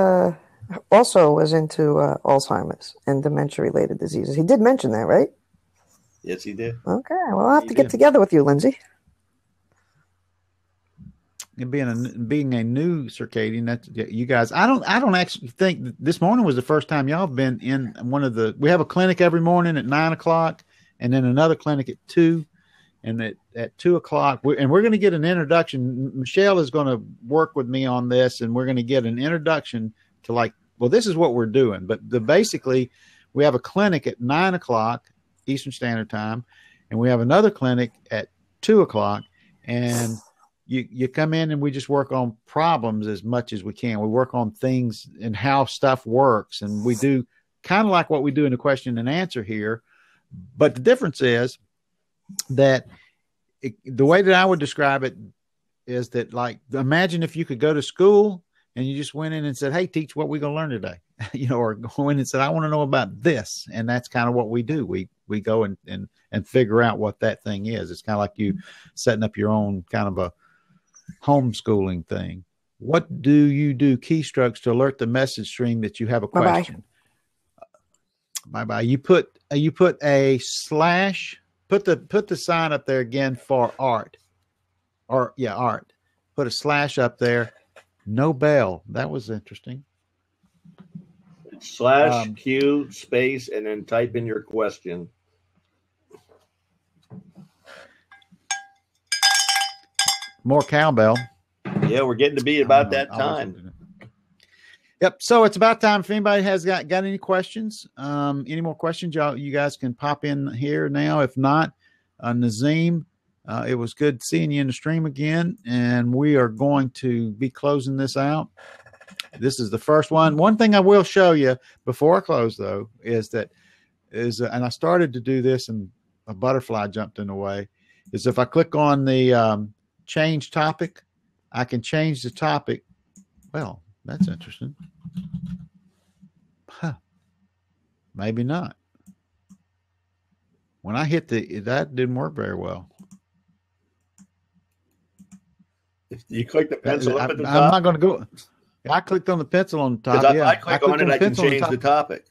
also was into Alzheimer's and dementia-related diseases. He did mention that, right? Yes, he did. Okay. Well, I'll have to get together with you, Lindsay. Being a new Circadian, that's you guys. I don't actually think this morning was the first time y'all have been in one of the. We have a clinic every morning at 9:00, and then another clinic at 2, and at 2:00. We're going to get an introduction. Michelle is going to work with me on this, and we're going to get an introduction to this is what we're doing. But basically, we have a clinic at 9:00 Eastern Standard Time, and we have another clinic at 2:00, and you come in and we just work on problems as much as we can. We work on things and how stuff works. And we do kind of like what we do in the question and answer here. But the difference is that the way that I would describe it is that, like, imagine if you could go to school and you just went in and said, hey, teach what we're going to learn today, or go in and said, I want to know about this. And that's kind of what we do. We go and figure out what that thing is. It's kind of like you setting up your own kind of a homeschooling thing. What do you do? Keystrokes to alert the message stream that you have a question. Bye-bye. You put a slash, put the sign up there again for art. Art. Put a slash up there. No bell. That was interesting. Slash Q space and then type in your question. More cowbell. Yeah, we're getting to be about that time. Yep. So it's about time. If anybody has got any questions, any more questions, you guys can pop in here now. If not, Nazim, it was good seeing you in the stream again, and we are going to be closing this out. This is the first one. One thing I will show you before I close, though, is and I started to do this, and a butterfly jumped in the way. Is if I click on the change topic, I can change the topic. Well, that's interesting. Maybe not. When I hit that didn't work very well. If you click the pencil up at the top. I'm not going to go. I clicked on the pencil on the top. Because I click on it, I can change the topic.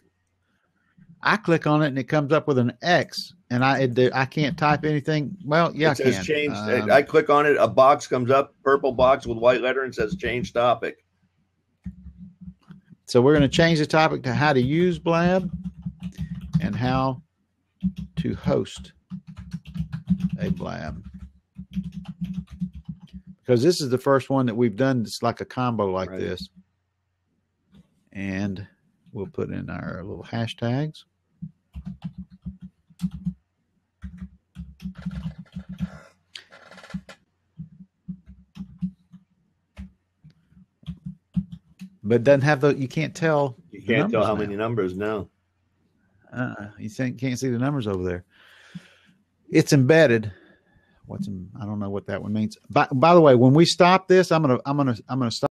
I click on it and it comes up with an X, and I can't type anything. Well, yeah, it says change. I click on it, a box comes up, purple box with white letter, and says change topic. So we're going to change the topic to how to use Blab, and how to host a blab. Because this is the first one that we've done. It's like a combo like this. And we'll put in our little hashtags. But it doesn't have the, you can't tell. You can't tell how many numbers now. You can't see the numbers over there. It's embedded. I don't know what that one means. By the way, when we stop this, I'm gonna stop.